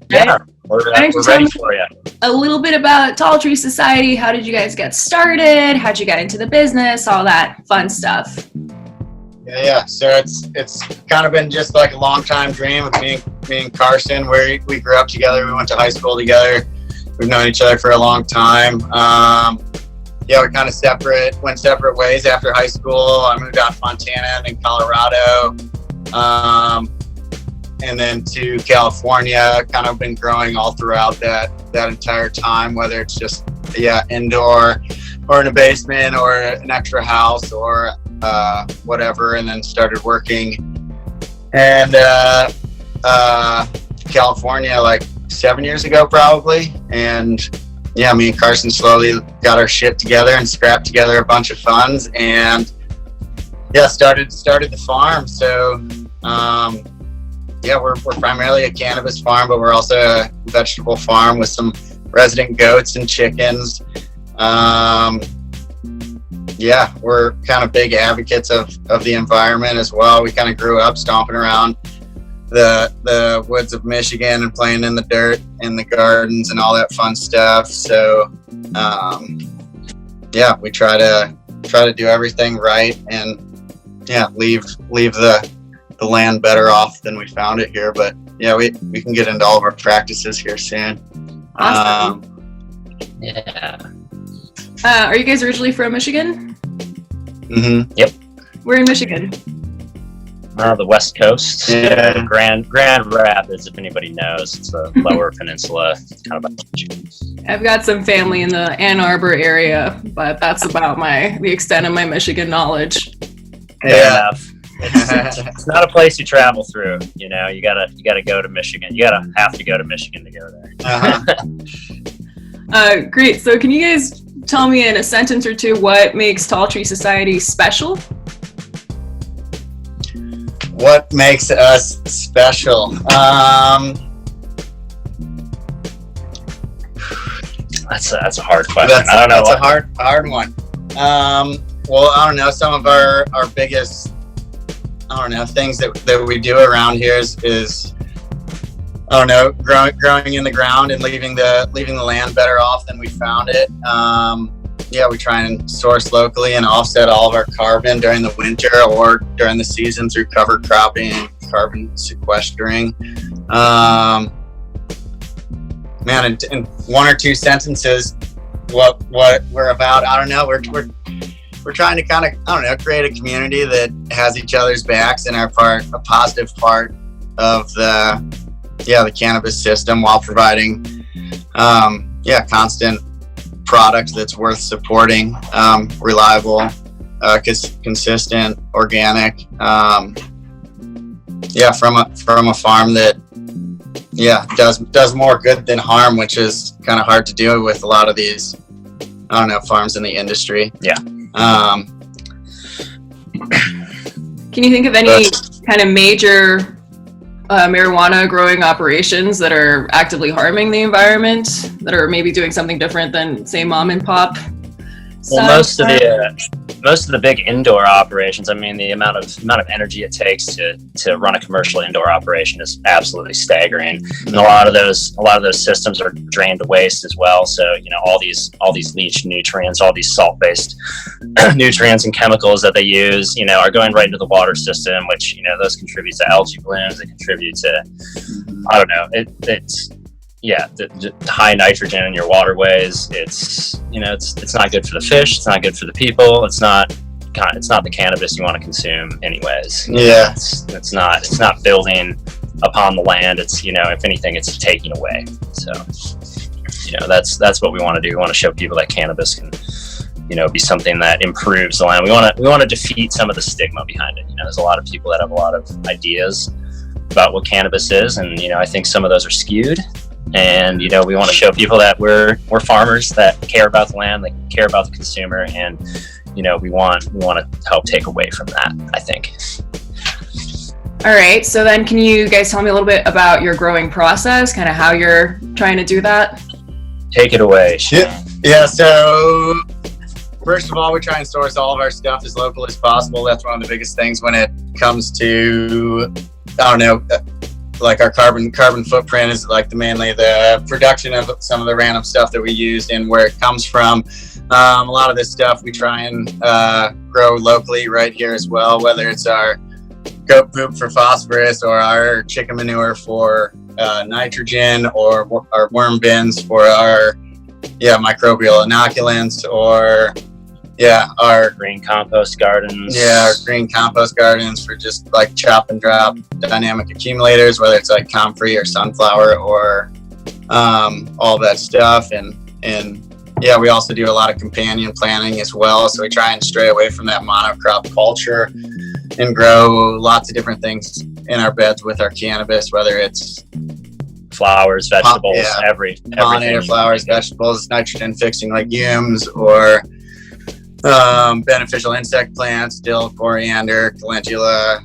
Yeah, we're ready for you. A little bit about Tall Tree Society. How did you guys get started? How'd you get into the business? All that fun stuff. Yeah. So it's kind of been just like a long time dream with me and Carson. We grew up together. We went to high school together. We've known each other for a long time. We kind of went separate ways after high school. I moved out to Montana and then Colorado. And then to California, kind of been growing all throughout that entire time, whether it's just indoor or in a basement or an extra house or whatever, and then started working and California like 7 years ago probably. And me and Carson slowly got our shit together and scrapped together a bunch of funds and started the farm. So we're primarily a cannabis farm, but we're also a vegetable farm with some resident goats and chickens. We're kind of big advocates of the environment as well. We kind of grew up stomping around the woods of Michigan and playing in the dirt in the gardens and all that fun stuff. So we try to do everything right and leave the land better off than we found it here. But we can get into all of our practices here soon. Awesome. Are you guys originally from Michigan? Mm-hmm. Yep. We're in Michigan. The West Coast. Yeah. Grand Rapids, if anybody knows. It's a lower peninsula. It's kind of Michigan. I've got some family in the Ann Arbor area, but that's about the extent of my Michigan knowledge. Fair enough. It's not a place you travel through. You gotta go to Michigan. You have to go to Michigan to go there. Great. So can you guys tell me in a sentence or two what makes Tall Tree Society special? What makes us special? That's a hard question. I don't know. That's a hard one. Well, I don't know. Some of our biggest, things that we do around here is growing in the ground and leaving the land better off than we found it. We try and source locally and offset all of our carbon during the winter or during the season through cover cropping and carbon sequestering. In one or two sentences, what we're about, I don't know. We're trying to kind of, create a community that has each other's backs and are a positive part of the cannabis system while providing, constant product that's worth supporting, reliable, consistent, organic. From a farm that, does more good than harm, which is kind of hard to do with a lot of these, farms in the industry. Yeah. Can you think of any kind of major marijuana growing operations that are actively harming the environment, that are maybe doing something different than, say, mom and pop? Well, most of the big indoor operations, I mean, the amount of energy it takes to run a commercial indoor operation is absolutely staggering. And a lot of those systems are drained to waste as well. So, all these leach nutrients, all these salt-based nutrients and chemicals that they use, are going right into the water system, which, those contribute to algae blooms. They contribute to, the high nitrogen in your waterways. It's not good for the fish. It's not good for the people. It's not the cannabis you want to consume anyways. Yeah. It's not building upon the land. It's, if anything, it's taking away. So, that's what we want to do. We want to show people that cannabis can, be something that improves the land. We want to defeat some of the stigma behind it. There's a lot of people that have a lot of ideas about what cannabis is, and I think some of those are skewed. And we want to show people that we're farmers that care about the land, that care about the consumer, and we want to help take away from that, I think. All right, so then can you guys tell me a little bit about your growing process, kind of how you're trying to do that? Take it away. Yeah, so first of all, we try and source all of our stuff as local as possible. That's one of the biggest things when it comes to, like our carbon footprint is like mainly the production of some of the random stuff that we use and where it comes from. A lot of this stuff we try and grow locally right here as well, whether it's our goat poop for phosphorus or our chicken manure for nitrogen, or our worm bins for our microbial inoculants, or our green compost gardens. Our green compost gardens for just like chop and drop dynamic accumulators, whether it's like comfrey or sunflower or all that stuff. And we also do a lot of companion planting as well. So we try and stray away from that monocrop culture and grow lots of different things in our beds with our cannabis, whether it's flowers, vegetables, everything. Pollinator flowers, vegetables, nitrogen fixing legumes, or beneficial insect plants, dill, coriander, calendula,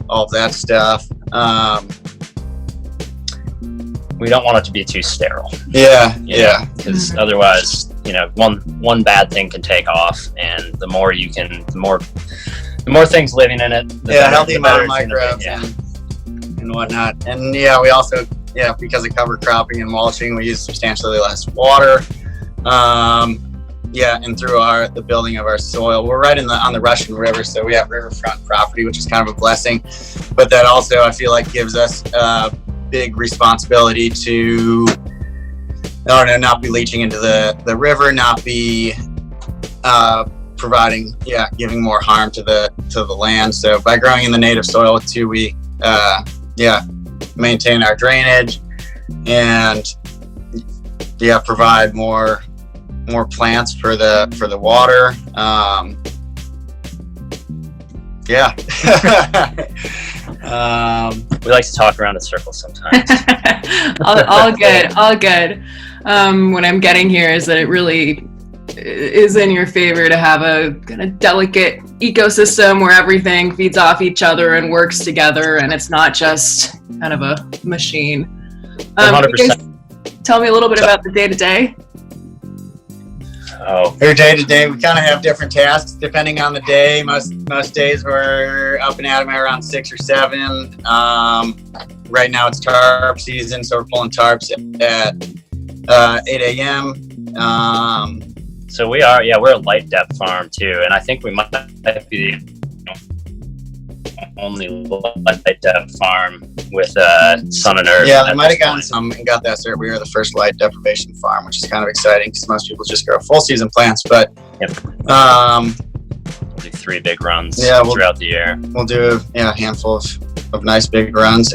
all of that stuff. We don't want it to be too sterile. Because otherwise, one bad thing can take off, and the more things living in it, healthy amount of microbes and whatnot. And we also because of cover cropping and mulching, we use substantially less water. And through the building of our soil, we're right on the Russian River, so we have riverfront property, which is kind of a blessing. But that also, I feel like, gives us a big responsibility to, not be leaching into the river, not be giving more harm to the land. So by growing in the native soil too, we maintain our drainage and provide more plants for the water. We like to talk around in circles sometimes. all good. What I'm getting here is that it really is in your favor to have a kind of delicate ecosystem where everything feeds off each other and works together, and it's not just kind of a machine. 100%. Tell me a little bit about the day-to-day. Every day to day, we kind of have different tasks depending on the day. Most days we're up and at 'em around 6 or 7. Right now it's tarp season, so we're pulling tarps at 8 a.m. So we're a light depth farm too, and I think we might be the only light depth farm with sun and earth. Yeah, they might have gotten some and got that cert. We were the first light deprivation farm, which is kind of exciting because most people just grow full season plants. But we'll do 3 big runs throughout the year. We'll do a handful of nice big runs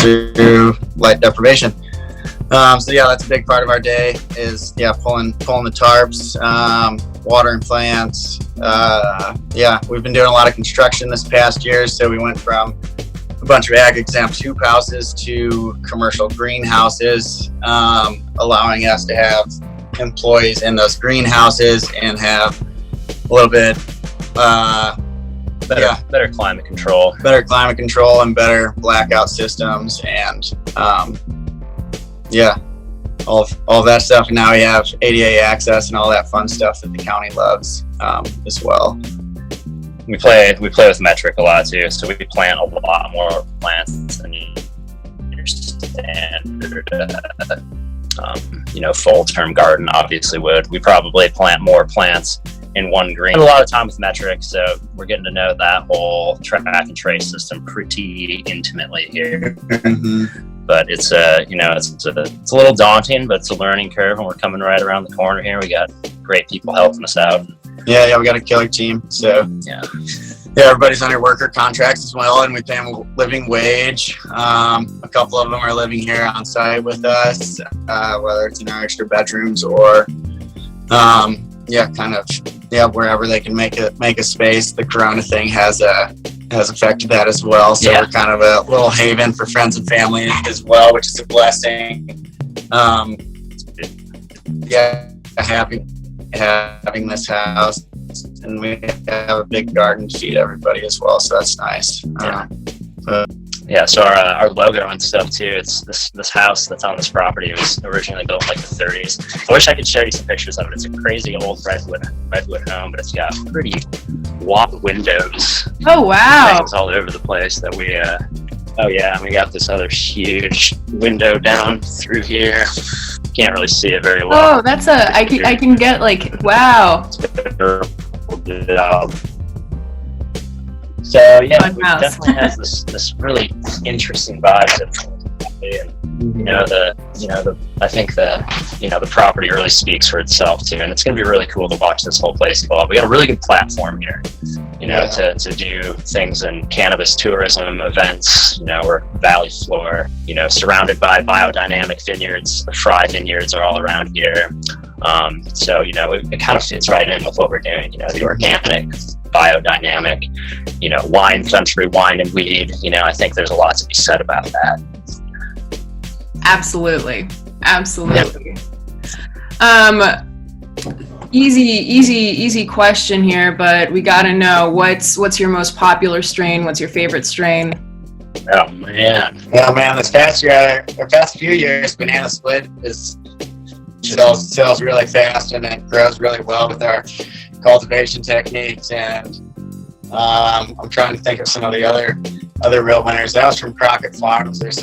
through light deprivation. That's a big part of our day is pulling the tarps, watering plants. We've been doing a lot of construction this past year, so we went from a bunch of ag exempt hoop houses to commercial greenhouses, allowing us to have employees in those greenhouses and have a little bit better climate control, and better blackout systems, and all that stuff. And now we have ADA access and all that fun stuff that the county loves as well. We play with metric a lot too, so we plant a lot more plants than your standard full term garden obviously would. We probably plant more plants in one green. A lot of time with metric, so we're getting to know that whole track and trace system pretty intimately here. But it's a little daunting, but it's a learning curve, and we're coming right around the corner here. We got great people helping us out. We got a killer team. So everybody's under worker contracts as well, and we pay them a living wage. A couple of them are living here on site with us, whether it's in our extra bedrooms or wherever they can make a space. The Corona thing has affected that as well. So we're kind of a little haven for friends and family as well, which is a blessing. Having this house, and we have a big garden to feed everybody as well, so that's nice. So our logo and stuff too, it's this house that's on this property was originally built in like the 30s. I wish I could show you some pictures of it. It's a crazy old redwood home, but it's got pretty wop windows. Oh wow! Things all over the place that Oh yeah, we got this other huge window down through here. Can't really see it very well. Oh, that's I can get like, wow. So yeah, Fun it house. definitely has this really interesting vibe to it. And I think the property really speaks for itself too, and it's going to be really cool to watch this whole place evolve. We got a really good platform here, to do things in cannabis tourism events. We're valley floor, surrounded by biodynamic vineyards. The Fry vineyards are all around here. So it kind of fits right in with what we're doing. The organic, biodynamic, wine country, wine and weed. I think there's a lot to be said about that. Absolutely. Easy question here, but we gotta know what's your most popular strain? What's your favorite strain? Oh man. Yeah, man. This past year, or past few years, banana split sells really fast, and it grows really well with our cultivation techniques. And I'm trying to think of some of the other real winners. That was from Crockett Farms. There's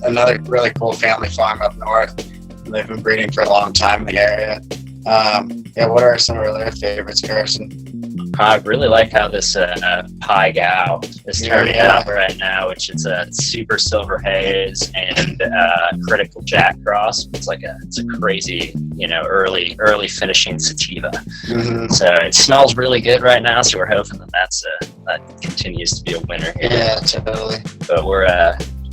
another really cool family farm up north. They've been breeding for a long time in the area. What are some of our other favorites, Carson? I really like how this Pai Gao is turning out right now, which is a super silver haze and critical Jack cross. It's a crazy, early finishing sativa. Mm-hmm. So it smells really good right now. So we're hoping that continues to be a winner here. Yeah, totally. But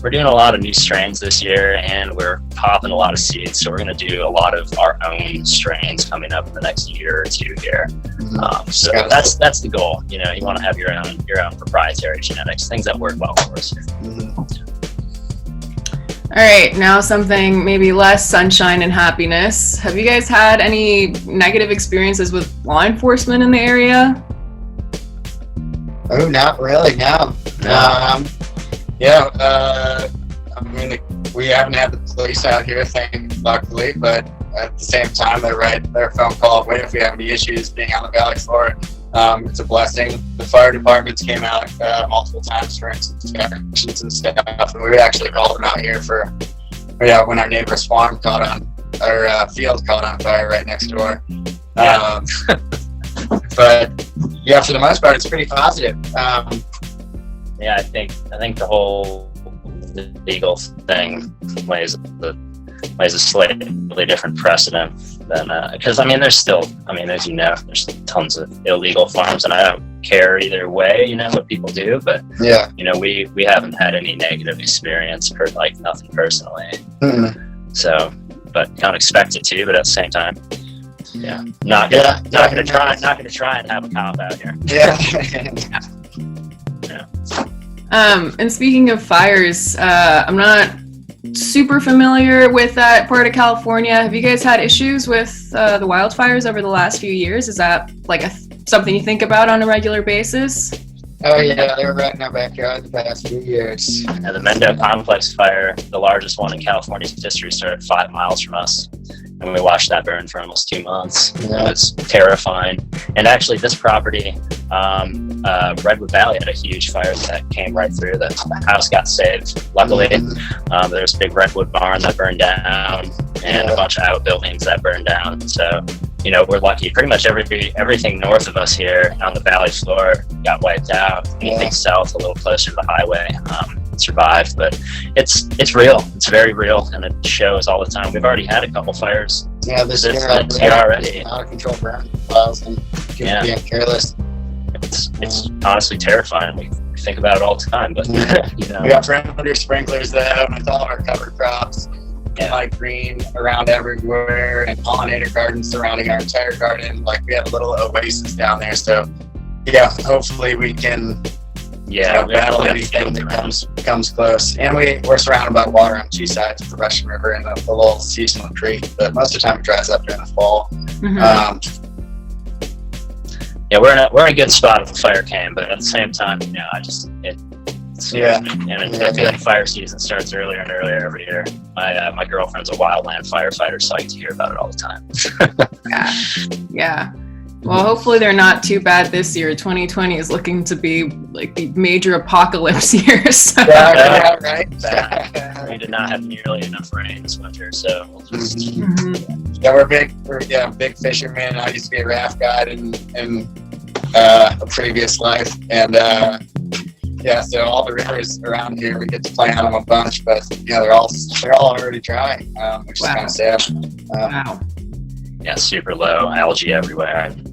we're doing a lot of new strains this year, and we're popping a lot of seeds. So we're going to do a lot of our own strains coming up in the next year or two here. Mm-hmm. So that's the goal. You want to have your own proprietary genetics, things that work well for us here. Mm-hmm. All right, now something maybe less sunshine and happiness. Have you guys had any negative experiences with law enforcement in the area? Oh, not really, no. We haven't had the police out here, luckily, but at the same time, they're a phone call away if we have any issues being on the valley floor. It's a blessing. The fire departments came out multiple times for inspections and stuff, and we actually called them out here when our neighbor's farm caught on, our field caught on fire right next door. Yeah. But yeah, for the most part, it's pretty positive. Yeah, I think the whole legal thing lays a slightly different precedent than because there's still, as you know, there's tons of illegal farms, and I don't care either way, what people do, but yeah, we haven't had any negative experience or nothing personally. Mm-hmm. So, but don't expect it to, but at the same time, yeah, not gonna try and have a cop out here. Yeah. And speaking of fires, I'm not super familiar with that part of California. Have you guys had issues with the wildfires over the last few years? Is that something you think about on a regular basis? Oh yeah, they were right in our backyard the past few years. And the Mendo Complex fire, the largest one in California's history, started 5 miles from us. And we watched that burn for almost 2 months. Yeah. It was terrifying. And actually, this property, Redwood Valley, had a huge fire that came right through. The house got saved, luckily. Mm-hmm. There was a big redwood barn that burned down, and a bunch of outbuildings that burned down. So, we're lucky. Pretty much everything north of us here on the valley floor got wiped out. Anything south, a little closer to the highway, survived. But it's real. It's very real, and it shows all the time. We've already had a couple fires. Yeah, this year already. Out of control burn files and being careless. It's honestly terrifying. We think about it all the time, but we got perimeter sprinklers though, with all our cover crops. Light green around everywhere, and pollinator gardens surrounding our entire garden. We have a little oasis down there, so hopefully we can battle anything that comes close. And we're surrounded by water on 2 sides of the Russian River and the little seasonal creek, but most of the time it dries up during the fall. Mm-hmm. We're in a good spot if the fire came, but at the same time, I feel like fire season starts earlier and earlier every year. My girlfriend's a wildland firefighter, so I get to hear about it all the time. Yeah. Well, hopefully they're not too bad this year. 2020 is looking to be like the major apocalypse year. So. Yeah, right. We did not have nearly enough rain this winter, so we'll just, Yeah, we're big fishermen. I used to be a raft guide in a previous life, and yeah, so all the rivers around here we get to play on them a bunch, but yeah, they're all already dry, which is kind of sad. Wow. yeah, super low, algae everywhere, and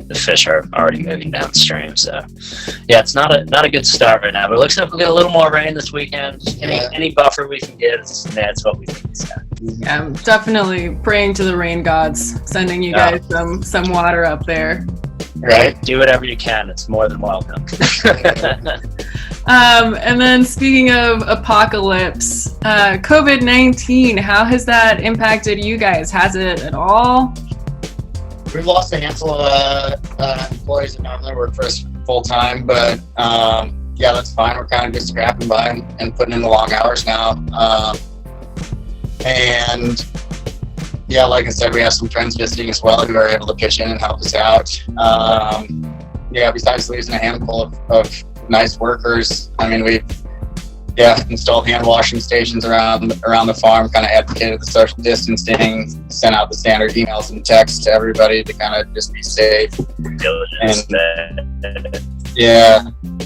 the fish are already moving downstream. So yeah, it's not a good start right now, but it looks like we'll get a little more rain this weekend. Any buffer we can get, that's what we think is that. Yeah, I'm definitely praying to the rain gods, sending you guys some water up there. Right. Do whatever you can. It's more than welcome. And then speaking of apocalypse, COVID-19, how has that impacted you guys? Has it at all? We've lost a handful of employees that normally work for us full time, but yeah, that's fine. We're kind of just scrapping by and putting in the long hours now. And yeah, like I said, we have some friends visiting as well who are able to pitch in and help us out. Yeah, besides losing a handful of nice workers, I mean, we've installed hand washing stations around the farm, kind of advocated the social distancing, sent out the standard emails and texts to everybody to kind of just be safe. Diligence.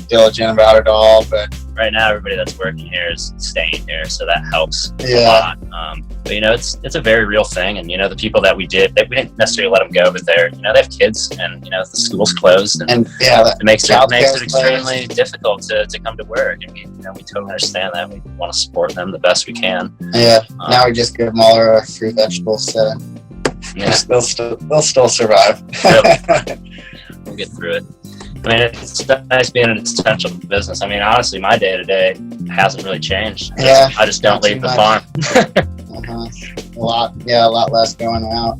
Diligent about it all. But right now, everybody that's working here is staying here, so that helps a Yeah. lot. But it's a very real thing, and the people that we didn't necessarily let them go, but they have kids, and the school's closed, and yeah, it makes child care it extremely difficult to come to work, and we totally understand that. We want to support them the best we can. yeah. Now we just give them all our fruit, vegetables, so they'll still survive. We'll get through it. I mean, it's nice being an essential business. I mean, honestly, my day-to-day hasn't really changed. I just don't leave the farm. A lot less going out.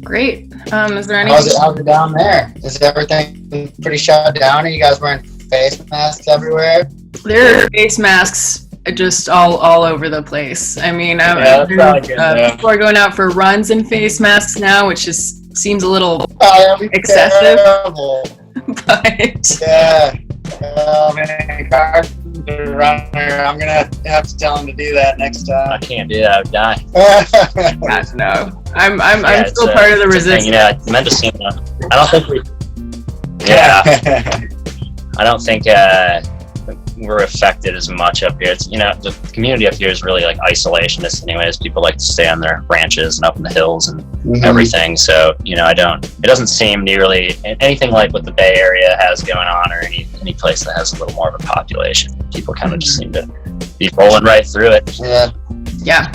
Great. Is there any? How's it down there? Is everything pretty shut down? Are you guys wearing face masks everywhere? There are face masks just all over the place. I mean, people are going out for runs in face masks now, which seems a little excessive. Terrible. But yeah. Oh man, Carson, the runner. I'm gonna have to tell him to do that next time. I can't do that. I would die. gosh, no. I'm still part of the resistance. I meant to see that. I don't think we. Yeah. I don't think we're affected as much up here. It's the community up here is really like isolationist anyways. People like to stay on their ranches and up in the hills and everything. So it doesn't seem nearly anything like what the Bay Area has going on, or any place that has a little more of a population. People kind of just seem to be rolling right through it. Yeah.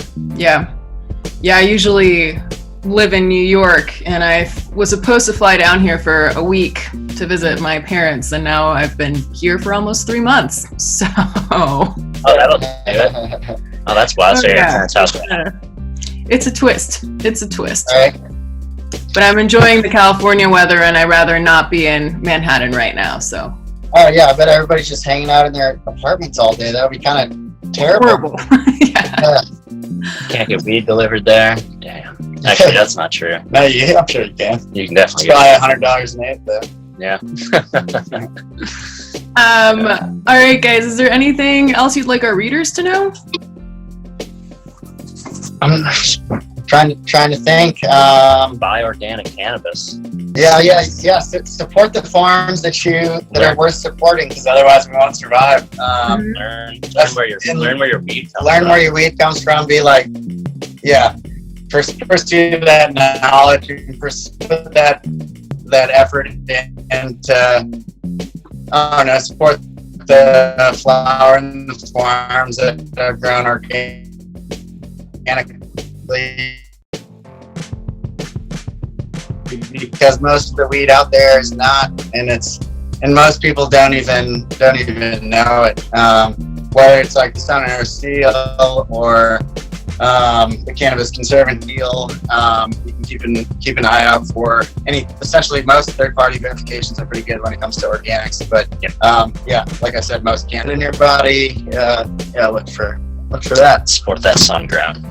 I usually live in New York, and I was supposed to fly down here for a week to visit my parents, and now I've been here for almost 3 months. So that'll do it. Oh, that's wild. So your parents' house. It's a twist. All right. But I'm enjoying the California weather, and I'd rather not be in Manhattan right now. So Oh yeah, I bet everybody's just hanging out in their apartments all day. That would be kind of terrible. horrible. Yeah. Can't get weed delivered there. Damn. Actually, that's not true. No, I'm sure you can. You can definitely It's get probably $100 an eighth though. Yeah. All right, guys. Is there anything else you'd like our readers to know? I'm trying to think. Buy organic cannabis. Yeah. Support the farms that are worth supporting, because otherwise we won't survive. Learn where your weed comes Learn from. where your weed comes from. Be like, pursue that knowledge and put that effort into support the flower and the farms that are grown organically, because most of the weed out there is not, and most people don't even know it. Whether it's like the Sun and Seal or the Cannabis Conservant Deal, you can keep an eye out for essentially most third-party verifications are pretty good when it comes to organics. But like I said, most can in your body. Look for that. Support that sun ground.